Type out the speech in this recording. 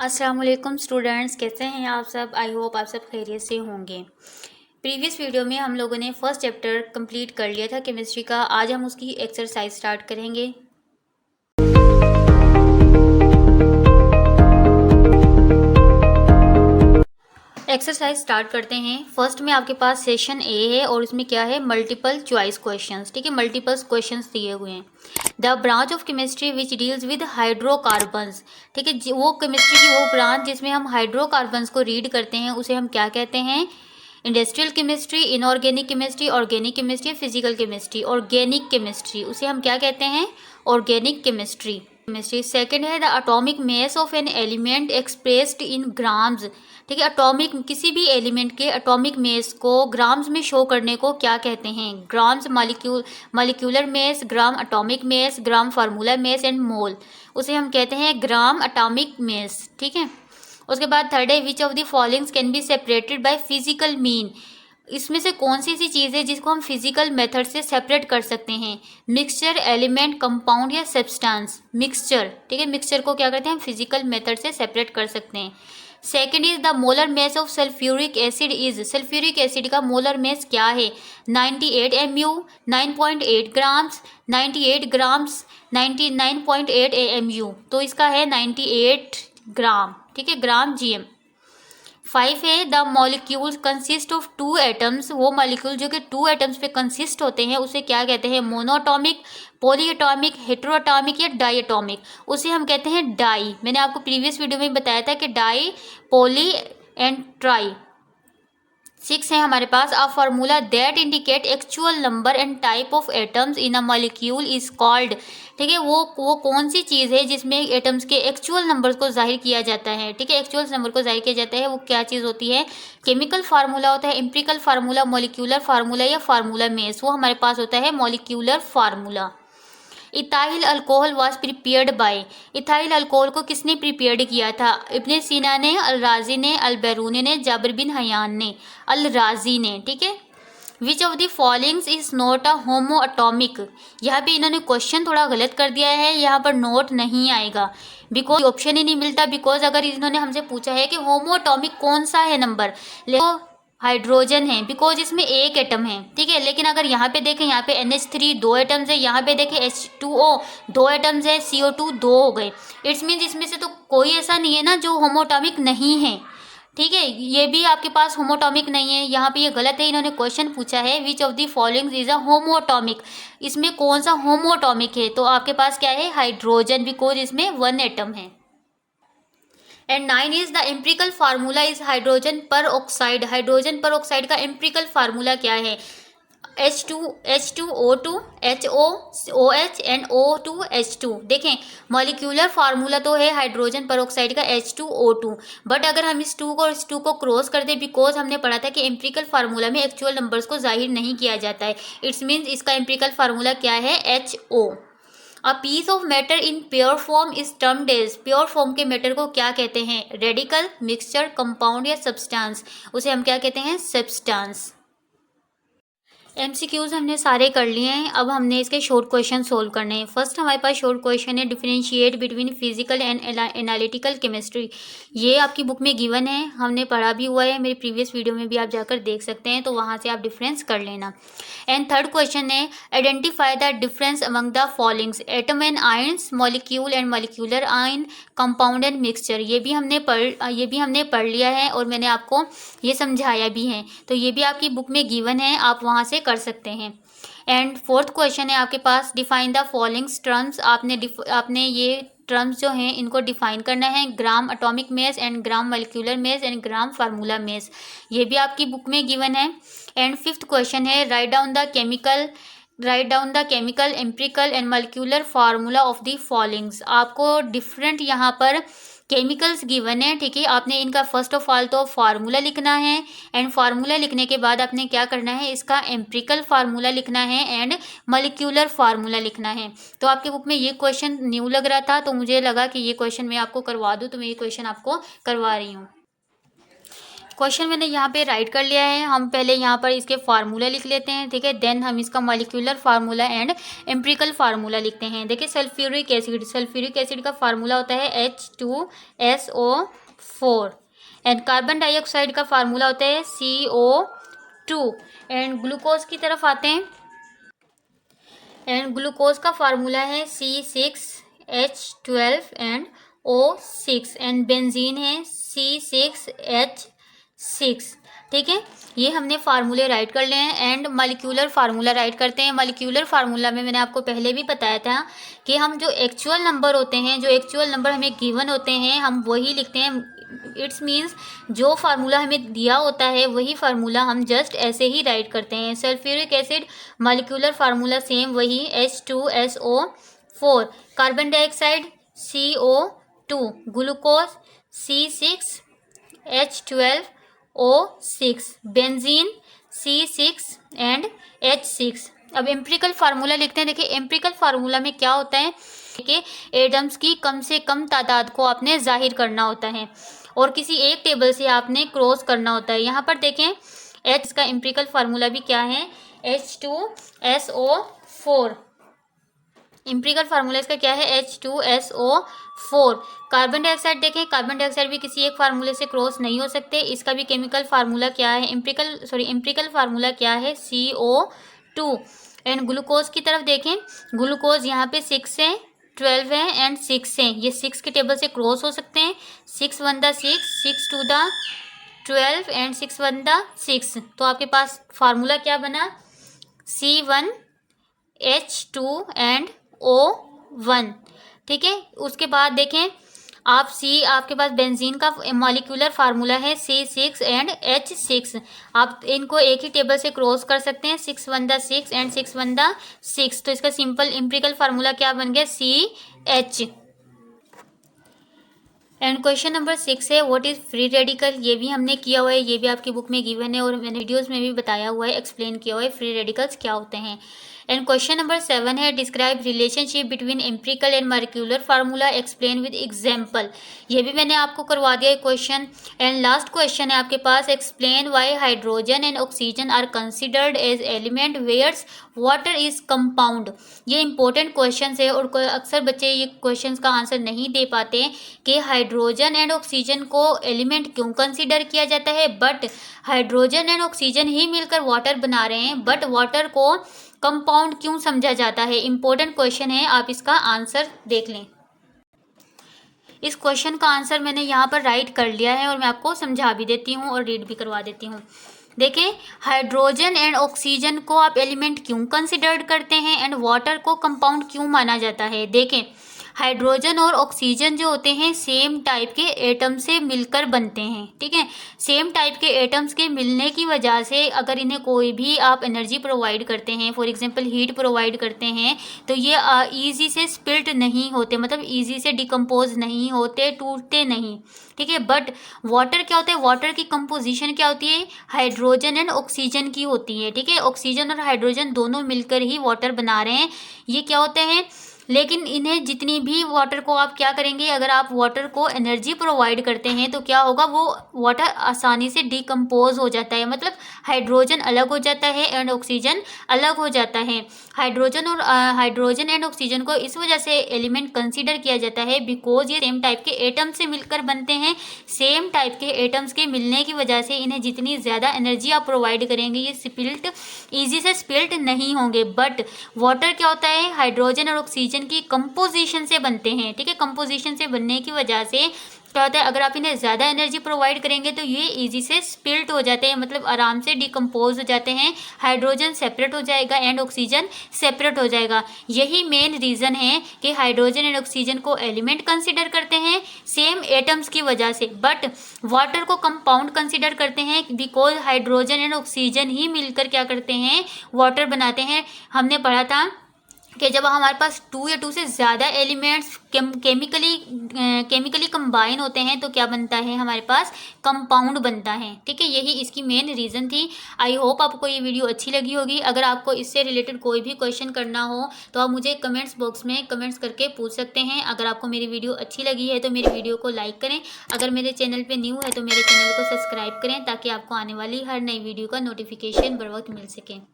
अस्सलाम वालेकुम स्टूडेंट्स, कैसे हैं आप सब। आई होप आप सब खैरियत से होंगे। प्रीवियस वीडियो में हम लोगों ने फर्स्ट चैप्टर कंप्लीट कर लिया था केमिस्ट्री का। आज हम उसकी एक्सरसाइज स्टार्ट करेंगे। एक्सरसाइज स्टार्ट करते हैं। फर्स्ट में आपके पास सेशन ए है और इसमें क्या है, मल्टीपल चॉइस क्वेश्चंस। ठीक है, मल्टीपल क्वेश्चंस दिए हुए हैं। The branch of chemistry which deals with hydrocarbons. ठीक है, वो केमिस्ट्री की वो ब्रांच जिसमें हम हाइड्रोकार्बन्स को रीड करते हैं उसे हम क्या कहते हैं। Industrial chemistry, inorganic chemistry, organic chemistry, physical chemistry. Organic chemistry उसे हम क्या कहते हैं, ऑर्गेनिक केमिस्ट्री। सेकंड है the atomic mass of an element expressed in grams. ठीक है, एटॉमिक किसी भी एलिमेंट के एटॉमिक मास को ग्राम्स में शो करने को क्या कहते हैं। Grams molecular mass, gram atomic mass, gram formula mass and मोल, उसे हम कहते हैं ग्राम एटॉमिक मास। ठीक है, उसके बाद थर्ड है which of the followings can be separated by physical mean. इसमें से कौन सी ऐसी चीज़ है जिसको हम फिजिकल मेथड से सेपरेट कर सकते हैं। मिक्सचर, एलिमेंट, कंपाउंड या सब्सटेंस। मिक्सचर, ठीक है, मिक्सचर को क्या करते हैं हम फिजिकल मेथड से सेपरेट कर सकते हैं। Second is the molar mass of sulphuric acid is. Sulphuric acid का मोलर मास क्या है। 98 MU, 9.8 ग्राम्स, 98 ग्राम्स, 99.8 AMU। तो इसका है 98 ग्राम। ठीक है, ग्राम GM। 5 है the molecules consist of 2 atoms. वो मॉलिक्यूल जो कि 2 एटम्स पे कंसिस्ट होते हैं उसे क्या कहते हैं, मोनोएटॉमिक, पॉलीएटॉमिक, हेटेरोएटॉमिक या डाईएटॉमिक। उसे हम कहते हैं डाई। मैंने आपको प्रीवियस वीडियो में बताया था कि डाई, पॉली एंड ट्राई। 6 है हमारे पास a formula that indicate actual number and type of atoms in a molecule is called. ठीक है, वो कौन सी चीज़ है जिसमें एटम्स के एक्चुअल नंबर्स को जाहिर किया जाता है। ठीक है, एक्चुअल नंबर को जाहिर किया जाता है, वो क्या चीज़ होती है। केमिकल फार्मूला होता है, एम्पिरिकल फार्मूला, मॉलिक्यूलर फार्मूला या फार्मूला मेस। वो हमारे पास होता है molecular formula. Ethyl alcohol was prepared by. Ethyl alcohol को किसने प्रिपेयर्ड किया था। इब्ने सीना ने, अल राजी ने, अल बैरूनी ने, जाबिर बिन हयान ने। अल राजी ने। ठीक है, which of the followings is not a homo atomic. यहाँ पे इन्होंने क्वेश्चन थोड़ा गलत कर दिया है, यहाँ पर नोट नहीं आएगा बिकॉज ऑप्शन ही नहीं मिलता। बिकॉज अगर इन्होंने हमसे पूछा है कि होमो अटोमिक कौन सा है नंबर, हाइड्रोजन है, बिकॉज इसमें एक एटम है। ठीक है, लेकिन अगर यहाँ पे देखें, यहाँ पे NH3 2 एटम्स है, यहाँ पे देखें H2O 2 एटम्स है, CO2 2 हो गए। इट्स मीन्स इसमें से तो कोई ऐसा नहीं है ना जो होमोटॉमिक नहीं है। ठीक है, ये भी आपके पास होमोटॉमिक नहीं है। यहाँ पे ये गलत है, इन्होंने क्वेश्चन पूछा है which of the followings is a homoatomic. इसमें कौन सा होमोटॉमिक है, तो आपके पास क्या है, हाइड्रोजन, बिकॉज इसमें 1 एटम है। And 9 is the empirical formula is hydrogen पर ऑक्साइड। हाइड्रोजन पर ऑक्साइड का एम्पिरिकल फार्मूला क्या है। H2O2 HOOH and O2H2। देखें, मॉलिक्यूलर फार्मूला तो है हाइड्रोजन पर ऑक्साइड का H2O2, बट अगर हम इस 2 को क्रॉस कर दें, बिकॉज हमने पढ़ा था कि एम्पिरिकल फार्मूला में एक्चुअल नंबर्स को जाहिर नहीं किया जाता है। इट्स मीन्स इसका एम्पिरिकल फार्मूला क्या है, HO। A piece of matter in pure form is termed as. Pure form के मैटर को क्या कहते हैं, रेडिकल, मिक्सचर, कंपाउंड या सब्सटेंस। उसे हम क्या कहते हैं, सब्सटेंस। MCQs हमने सारे कर लिए हैं, अब हमने इसके शॉर्ट क्वेश्चन सोल्व करने हैं। फर्स्ट हमारे पास शॉर्ट क्वेश्चन है, differentiate between physical and analytical chemistry. ये आपकी बुक में गिवन है, हमने पढ़ा भी हुआ है, मेरी प्रीवियस वीडियो में भी आप जाकर देख सकते हैं, तो वहाँ से आप डिफरेंस कर लेना। एंड थर्ड क्वेश्चन है, identify the difference among the followings, atom and ions, molecule and molecular ion, compound and mixture. ये भी हमने पढ़ लिया है और मैंने आपको ये समझाया भी है, तो ये भी आपकी बुक में गिवन है, आप वहाँ से कर सकते हैं। एंड फोर्थ क्वेश्चन है आपके पास, डिफाइन द फॉलोइंग्स टर्म्स। आपने ये टर्म्स जो हैं इनको डिफाइन करना है, gram atomic mass and gram molecular mass and gram formula mass. ये भी आपकी बुक में गिवन है। एंड फिफ्थ क्वेश्चन है, write down the chemical empirical and molecular formula of the followings. आपको डिफरेंट यहाँ पर केमिकल्स गिवन है। ठीक है, आपने इनका फर्स्ट ऑफ ऑल तो फार्मूला लिखना है, एंड फार्मूला लिखने के बाद आपने क्या करना है, इसका एम्पिरिकल फार्मूला लिखना है एंड मॉलिक्यूलर फार्मूला लिखना है। तो आपके बुक में ये क्वेश्चन न्यू लग रहा था, तो मुझे लगा कि ये क्वेश्चन मैं आपको करवा दूँ, तो मैं ये क्वेश्चन आपको करवा रही हूँ। क्वेश्चन मैंने यहाँ पे राइट कर लिया है। हम पहले यहाँ पर इसके फार्मूला लिख लेते हैं, ठीक है। देन हम इसका molecular formula and empirical formula लिखते हैं। देखिए सल्फ्यूरिक एसिड का फार्मूला होता है H2SO4 एंड कार्बन डाइऑक्साइड का फार्मूला होता है CO2 एंड ग्लूकोज की तरफ आते हैं एंड ग्लूकोज का फार्मूला है C6H12 and O6 and benzene है C6H6, ठीक है। ये हमने फार्मूले राइट कर लिए हैं एंड मॉलिक्यूलर फार्मूला राइट करते हैं। मॉलिक्यूलर फार्मूला में मैंने आपको पहले भी बताया था कि हम जो एक्चुअल नंबर होते हैं, जो एक्चुअल नंबर हमें गिवन होते हैं, हम वही लिखते हैं। इट्स मीन्स जो फार्मूला हमें दिया होता है वही फार्मूला हम जस्ट ऐसे ही राइट करते हैं। Sulphuric acid molecular formula same वही H2SO4, carbon dioxide CO2, glucose C6H12O6, benzene C6 and H6। अब एम्पिरिकल फार्मूला लिखते हैं। देखिए एम्पिरिकल फार्मूला में क्या होता है कि एटम्स की कम से कम तादाद को आपने जाहिर करना होता है और किसी एक टेबल से आपने क्रॉस करना होता है। यहाँ पर देखें H का एम्पिरिकल फार्मूला भी क्या है, H2SO4। एम्पिरिकल फार्मूला इसका क्या है, H2SO4। कार्बन डाइऑक्साइड देखें, कार्बन डाइऑक्साइड भी किसी एक फार्मूले से क्रॉस नहीं हो सकते। इसका भी केमिकल फार्मूला क्या है, एम्पिरिकल फार्मूला क्या है, CO2। एंड ग्लूकोज की तरफ देखें, ग्लूकोज यहाँ पे 6 है, 12 है एंड 6 है। ये 6 के टेबल से क्रॉस हो सकते हैं। 6 1 द 6, 6 2 द 12 एंड 6 1 द 6। तो आपके पास फार्मूला क्या बना, C1H2 एंड O1, ठीक है। उसके बाद देखें आप आपके पास बेंजीन का मॉलिक्यूलर फार्मूला है C6 एंड H6। आप इनको एक ही टेबल से क्रॉस कर सकते हैं, 6 1 द 6 एंड 6 1 द 6। तो इसका सिंपल एम्पिरिकल फार्मूला क्या बन गया, CH। एंड क्वेश्चन नंबर 6 है व्हाट इज फ्री रेडिकल। ये भी हमने किया हुआ है, ये भी आपकी बुक में गिवन है और मैंने वीडियोस में भी बताया हुआ है, एक्सप्लेन किया हुआ है फ्री रेडिकल्स क्या होते हैं। एंड क्वेश्चन नंबर 7 है describe relationship between empirical and molecular formula, explain with example. ये भी मैंने आपको करवा दिया है क्वेश्चन। एंड लास्ट क्वेश्चन है आपके पास, explain why hydrogen and oxygen are considered as element whereas water is compound. ये इंपॉर्टेंट क्वेश्चन है और अक्सर बच्चे ये क्वेश्चन का आंसर नहीं दे पाते कि हाइड्रोजन एंड ऑक्सीजन को एलिमेंट क्यों कंसिडर किया जाता है, बट हाइड्रोजन एंड ऑक्सीजन ही मिलकर वाटर बना रहे हैं, बट वाटर को कंपाउंड क्यों समझा जाता है। इंपॉर्टेंट क्वेश्चन है, आप इसका आंसर देख लें। इस क्वेश्चन का आंसर मैंने यहाँ पर राइट कर लिया है और मैं आपको समझा भी देती हूँ और रीड भी करवा देती हूँ। देखें हाइड्रोजन एंड ऑक्सीजन को आप एलिमेंट क्यों कंसिडर करते हैं एंड वाटर को कंपाउंड क्यों माना जाता है। देखें हाइड्रोजन और ऑक्सीजन जो होते हैं सेम टाइप के एटम से मिलकर बनते हैं, ठीक है। सेम टाइप के एटम्स के मिलने की वजह से अगर इन्हें कोई भी आप एनर्जी प्रोवाइड करते हैं, फॉर एग्जांपल हीट प्रोवाइड करते हैं, तो ये ईजी से स्पिल्ट नहीं होते, मतलब ईजी से डिकम्पोज नहीं होते, टूटते नहीं, ठीक है। बट वाटर क्या होता है, वाटर की कंपोजिशन क्या होती है, हाइड्रोजन एंड ऑक्सीजन की होती है, ठीक है। ऑक्सीजन और हाइड्रोजन दोनों मिलकर ही वाटर बना रहे हैं। ये क्या होते हैं, लेकिन इन्हें जितनी भी वाटर को आप क्या करेंगे, अगर आप वाटर को एनर्जी प्रोवाइड करते हैं तो क्या होगा, वो वाटर आसानी से डिकम्पोज हो जाता है, मतलब हाइड्रोजन अलग हो जाता है एंड ऑक्सीजन अलग हो जाता है। हाइड्रोजन एंड ऑक्सीजन को इस वजह से एलिमेंट कंसीडर किया जाता है बिकॉज ये सेम टाइप के एटम से मिलकर बनते हैं। सेम टाइप के एटम्स के मिलने की वजह से इन्हें जितनी ज़्यादा एनर्जी आप प्रोवाइड करेंगे ये स्पिल्ट ईजी से स्पिल्ट नहीं होंगे। बट वाटर क्या होता है, हाइड्रोजन और ऑक्सीजन की कंपोजिशन से बनते हैं, ठीक है। कंपोजिशन से बनने की वजह से क्या होता है, अगर आप इन्हें ज़्यादा एनर्जी प्रोवाइड करेंगे तो ये इजी से स्पिल्ट हो जाते हैं, मतलब आराम से डिकम्पोज हो जाते हैं। हाइड्रोजन सेपरेट हो जाएगा एंड ऑक्सीजन सेपरेट हो जाएगा। यही मेन रीज़न है कि हाइड्रोजन एंड ऑक्सीजन को एलिमेंट कंसिडर करते हैं सेम एटम्स की वजह से, बट वाटर को कंपाउंड कंसिडर करते हैं बिकॉज हाइड्रोजन एंड ऑक्सीजन ही मिलकर क्या करते हैं, वाटर बनाते हैं। हमने पढ़ा था कि जब हमारे पास 2 या 2 से ज़्यादा एलिमेंट्स केमिकली कंबाइन होते हैं तो क्या बनता है, हमारे पास कंपाउंड बनता है। ठीक है, यही इसकी मेन रीज़न थी। आई होप आपको ये वीडियो अच्छी लगी होगी। अगर आपको इससे रिलेटेड कोई भी क्वेश्चन करना हो तो आप मुझे कमेंट्स बॉक्स में कमेंट्स करके पूछ सकते हैं। अगर आपको मेरी वीडियो अच्छी लगी है तो मेरी वीडियो को लाइक करें। अगर मेरे चैनल पर न्यू है तो मेरे चैनल को सब्सक्राइब करें ताकि आपको आने वाली हर नई वीडियो का नोटिफिकेशन बर वक्त मिल सके।